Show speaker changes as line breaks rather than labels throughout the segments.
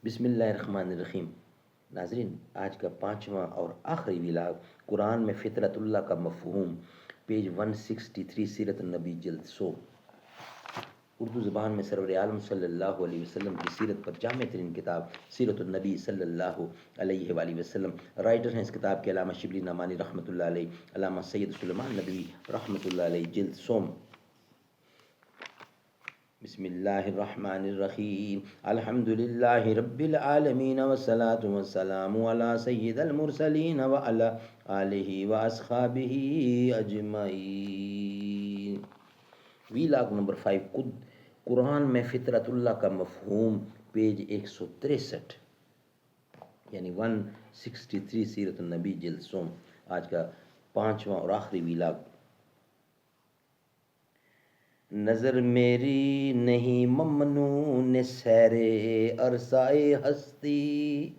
بسم اللہ الرحمن الرحیم۔ ناظرین، آج کا پانچواں اور آخری ولاگ قرآن میں فطرت اللہ کا مفہوم، پیج 163، سیرت النبی جلد 100۔ اردو زبان میں سرور عالم صلی اللہ علیہ وسلم کی سیرت پر جامع ترین کتاب سیرت النبی صلی اللہ علیہ وآلہ وسلم۔ رائٹر ہیں اس کتاب کے علامہ شبلی نعمانی رحمۃ اللہ علیہ، علامہ سید سلیمان ندوی رحمۃ اللہ علیہ، جلد 100۔ بسم اللہ الرحمن الرحیم۔ الحمد للہ رب العالمین والصلاة والسلام علی سید المرسلین وعلی آلہ واصحابہ اجمعین۔ ویلاگ نمبر 5، قرآن میں فطرت اللہ کا مفہوم، پیج 163، یعنی 163، سیرت النبی جلد 100۔ آج کا پانچواں اور آخری ویلاگ۔ نظر میری نہیں ممنون سیر عرصۂ ہستی،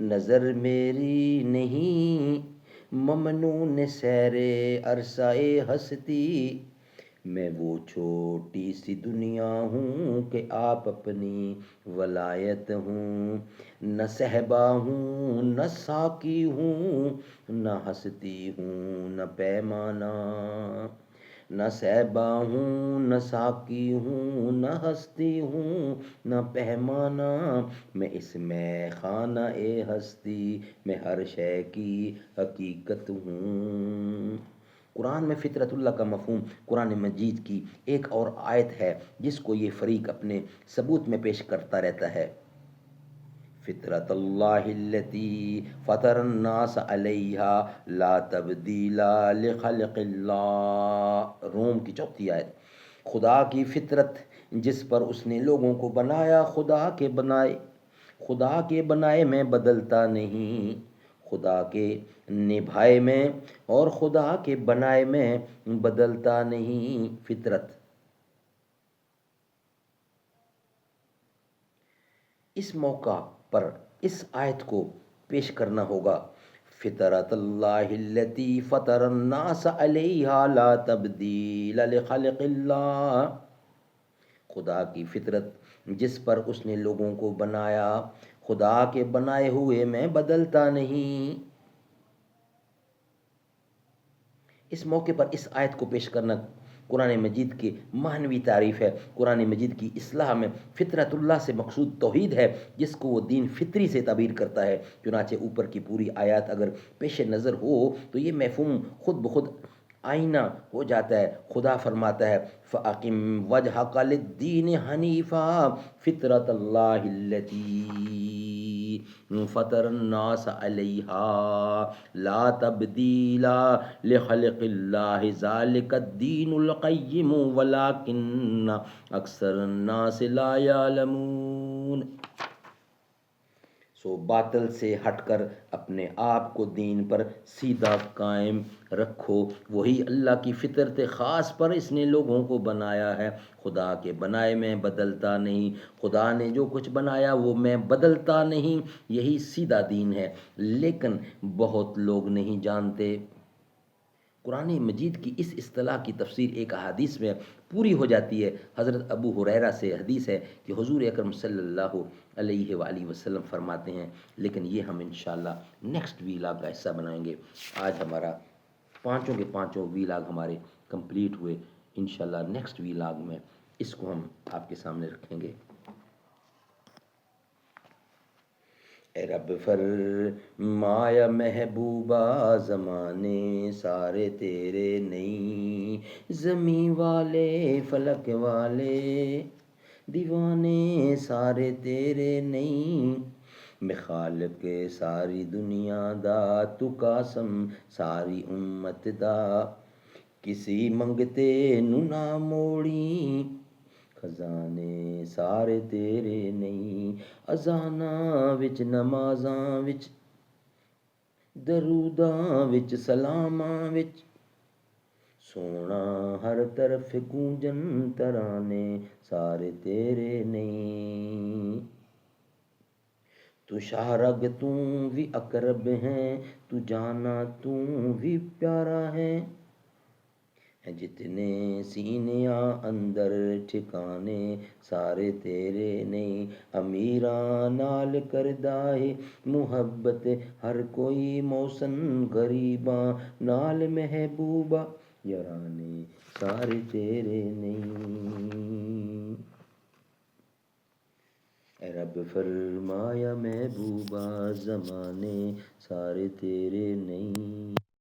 نظر میری نہیں ممنون سیر عرصۂ ہستی، میں وہ چھوٹی سی دنیا ہوں کہ آپ اپنی ولایت ہوں، نہ صحبا ہوں نہ ساقی ہوں، نہ ہستی ہوں نہ پیمانہ، نہ صحبا ہوں نہ ساقی ہوں نہ ہستی ہوں نہ پیمانہ، میں اس میں خانہ اے ہستی میں ہر شے کی حقیقت ہوں۔ قرآن میں فطرت اللہ کا مفہوم قرآن مجید کی ایک اور آیت ہے جس کو یہ فریق اپنے ثبوت میں پیش کرتا رہتا ہے۔ فطرت اللہ التی فطر الناس علیہا لا تبدیل لخلق اللہ، روم کی 4 آیت۔ خدا کی فطرت جس پر اس نے لوگوں کو بنایا، خدا کے بنائے میں بدلتا نہیں، خدا کے نبھائے میں اور خدا کے بنائے میں بدلتا نہیں۔ فطرت، اس موقع پر اس آیت کو پیش کرنا ہوگا۔ فطرت اللہ التی فطر الناس علیہا لا تبدیل لخلق اللہ، خدا کی فطرت جس پر اس نے لوگوں کو بنایا، خدا کے بنائے ہوئے میں بدلتا نہیں۔ اس موقع پر اس آیت کو پیش کرنا قرآن مجید کی معنوی تعریف ہے۔ قرآن مجید کی اصطلاح میں فطرت اللہ سے مقصود توحید ہے، جس کو وہ دین فطری سے تعبیر کرتا ہے۔ چنانچہ اوپر کی پوری آیات اگر پیش نظر ہو تو یہ مفہوم خود بخود آئینہ ہو جاتا ہے۔ خدا فرماتا ہے فَأَقِمْ وَجْهَكَ لِلدِّينِ حَنِيفًا فِطْرَتَ اللَّهِ الَّتِي فَطَرَ النَّاسَ عَلَيْهَا لَا تَبْدِيلَ لِخَلْقِ اللَّهِ ذَلِكَ الدِّينُ الْقَيِّمُ وَلَكِنَّ أَكْثَرَ النَّاسِ لَا يَعْلَمُونَ۔ سو باطل سے ہٹ کر اپنے آپ کو دین پر سیدھا قائم رکھو، وہی اللہ کی فطرت خاص پر اس نے لوگوں کو بنایا ہے، خدا کے بنائے میں بدلتا نہیں، خدا نے جو کچھ بنایا وہ میں بدلتا نہیں، یہی سیدھا دین ہے، لیکن بہت لوگ نہیں جانتے۔ قرآن مجید کی اس اصطلاح کی تفسیر ایک احادیث میں پوری ہو جاتی ہے۔ حضرت ابو ہریرہ سے حدیث ہے کہ حضور اکرم صلی اللہ علیہ وآلہ وسلم فرماتے ہیں، لیکن یہ ہم انشاءاللہ نیکسٹ ویلاگ کا حصہ بنائیں گے۔ آج ہمارا پانچوں کے پانچوں ویلاگ ہمارے کمپلیٹ ہوئے۔ انشاءاللہ نیکسٹ ویلاگ میں اس کو ہم آپ کے سامنے رکھیں گے۔ اے رب فرمایا محبوبہ زمانے سارے تیرے نہیں، زمین والے فلک والے دیوانے سارے تیرے نہیں، میں خالق ساری دنیا دا تو قاسم ساری امت دا، کسی منگتے نو نہ موڑی خزانے سارے تیرے نہیں، اذاناں وچ نمازاں وچ دروداں وچ سلاماں وچ سونا ہر طرف گونجن ترانے سارے تیرے نہیں، تو شارگ توں بھی اقرب ہیں، تو جانا توں بھی پیارا ہے جتنے سینیاں اندر ٹھکانے سارے تیرے نہیں، امیراں نال کردہ ہے محبت ہر کوئی موسن، غریباں نال محبوبہ یارانے سارے تیرے نہیں۔ اے رب فرمایا محبوبہ زمانے سارے تیرے نہیں۔